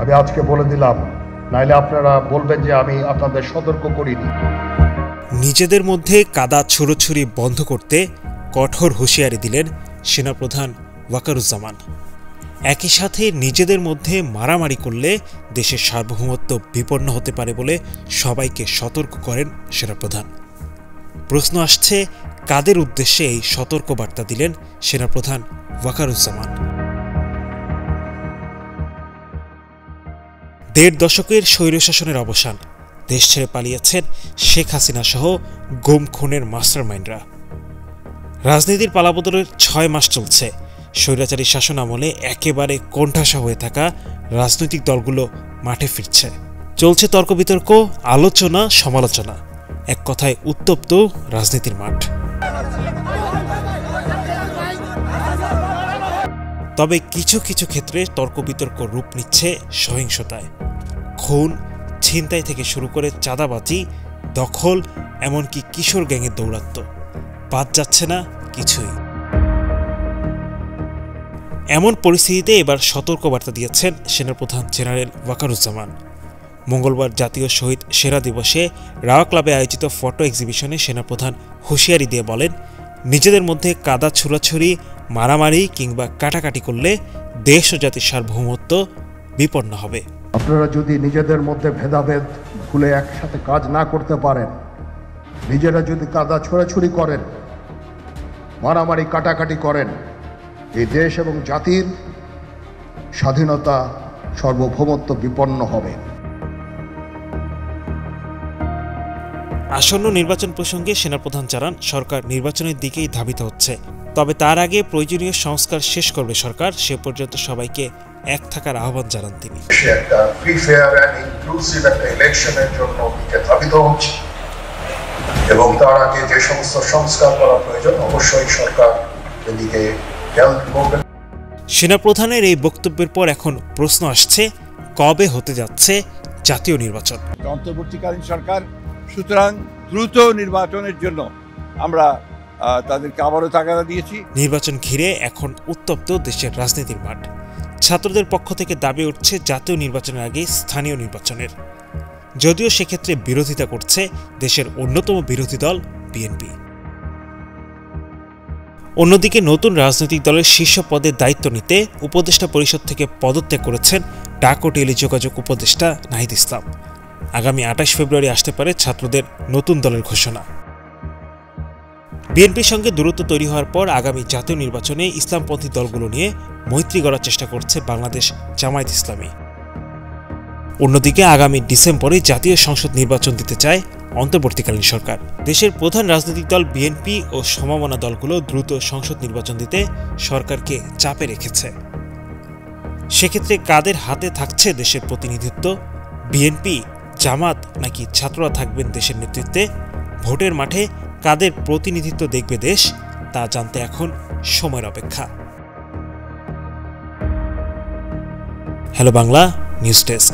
আমি আজকে বলে দিলাম, নাইলে আপনারা বলবেন যে আমি আপনাদের সতর্ক করিনি। নিজেদের মধ্যে কাদা ছুড়োছুড়ি বন্ধ করতে কঠোর হুঁশিয়ারি দিলেন সেনাপ্রধান ওয়াকারুজ্জামান। একই সাথে নিজেদের মধ্যে মারামারি করলে দেশের সার্বভৌমত্ব বিপন্ন হতে পারে বলে সবাইকে সতর্ক করেন সেনাপ্রধান। প্রশ্ন আসছে, কাদের উদ্দেশ্যে এই সতর্ক বার্তা দিলেন সেনাপ্রধান ওয়াকারুজ্জামান? ১.৫ দশকের স্বৈরশাসনের অবসান, দেশ ছেড়ে পালিয়েছেন শেখ হাসিনা সহ গুম খুনের মাস্টারমাইন্ডরা। রাজনীতির পালাবদলের ৬ মাস চলছে। স্বৈরাচারী শাসন আমলে একেবারে কোণঠাসা হয়ে থাকা রাজনৈতিক দলগুলো মাঠে ফিরছে। চলছে তর্ক বিতর্ক, আলোচনা, সমালোচনা, এক কথায় উত্তপ্ত রাজনীতির মাঠ। তবে কিছু কিছু ক্ষেত্রে তর্ক বিতর্ক রূপ নিচ্ছে সহিংসতায়। খুন, ছিনতাই থেকে শুরু করে চাঁদাবাজি, দখল, এমনকি কিশোর গ্যাংয়ের দৌরাত্ম্য, বাদ যাচ্ছে না কিছুই। এমন পরিস্থিতিতে এবার সতর্কবার্তা দিয়েছেন সেনাপ্রধান জেনারেল ওয়াকারুজ্জামান। মঙ্গলবার জাতীয় শহীদ সেরা দিবসে রাওয়া ক্লাবে আয়োজিত ফটো এক্সিবিশনে সেনাপ্রধান হুঁশিয়ারি দিয়ে বলেন, নিজেদের মধ্যে কাদা ছুড়াছুড়ি, মারামারি কিংবা কাটাকাটি করলে দেশ ও জাতির সার্বভৌমত্ব বিপন্ন হবে। আপনারা যদি নিজেদের মধ্যে ভেদাভেদ ভুলে একসাথে কাজ না করতে পারেন, নিজেরা যদি কাদা ছোড়াছুড়ি করেন, মারামারি কাটাকাটি করেন, এই দেশ এবং জাতির স্বাধীনতা, সার্বভৌমত্ব বিপন্ন হবে। আসন্ন নির্বাচন প্রসঙ্গে সেনাপ্রধান জানান, সরকার নির্বাচনের দিকেই ধাবিত হচ্ছে। তবে তার আগে প্রয়োজনীয় সংস্কার শেষ করবে সরকার, সে পর্যন্ত সবাইকে এক থাকার আহ্বান জানান তিনি। একটা ফ্রি ফেয়ার এন্ড ইনক্লুসিভ একটা ইলেকশনের জন্য ধাবিত হচ্ছে এবং তার আগে যে সমস্ত সংস্কার করা প্রয়োজন অবশ্যই সরকার এদিকে হেল্প করবে। সেনাপ্রধানের এই বক্তব্যের পর এখন প্রশ্ন আসছে, কবে হতে যাচ্ছে জাতীয় নির্বাচন? অন্তর্বর্তীকালীন সরকার, সুতরাং দ্রুত নির্বাচনের জন্য আমরা তাদেরকে আবারও তাগাদা দিয়েছি। নির্বাচন ঘিরে এখন উত্তপ্ত দেশের রাজনীতির মাঠ। ছাত্রদের পক্ষ থেকে দাবি উঠছে জাতীয় নির্বাচনের আগে স্থানীয় নির্বাচনের, যদিও সেক্ষেত্রে বিরোধিতা করছে দেশের অন্যতম বিরোধী দল বিএনপি। অন্যদিকে নতুন রাজনৈতিক দলের শীর্ষ পদে দায়িত্ব নিতে উপদেষ্টা পরিষদ থেকে পদত্যাগ করেছেন ডাক ও টেলিযোগাযোগ উপদেষ্টা নাহিদ ইসলাম। আগামী ২৮ ফেব্রুয়ারি আসতে পারে ছাত্রদের নতুন দলের ঘোষণা। বিএনপির সঙ্গে দূরত্ব তৈরি হওয়ার পর আগামী জাতীয় নির্বাচনে ইসলামপন্থী দলগুলো নিয়ে মৈত্রী গড়ার চেষ্টা করছে বাংলাদেশ জামায়াত ইসলামী। অন্যদিকে আগামী ডিসেম্বরে জাতীয় সংসদ নির্বাচন দিতে চায় অন্তর্বর্তীকালীন সরকার। দেশের প্রধান রাজনৈতিক দল বিএনপি ও সমমনা দলগুলো দ্রুত সংসদ নির্বাচন দিতে সরকারকে চাপে রেখেছে। সেক্ষেত্রে কাদের হাতে থাকছে দেশের প্রতিনিধিত্ব? বিএনপি, জামাত নাকি ছাত্ররা থাকবেন দেশের নেতৃত্বে? ভোটের মাঠে কাদের প্রতিনিধিত্ব দেখবে দেশ, তা জানতে এখন সময়ের অপেক্ষা। Hello Bangla news desk.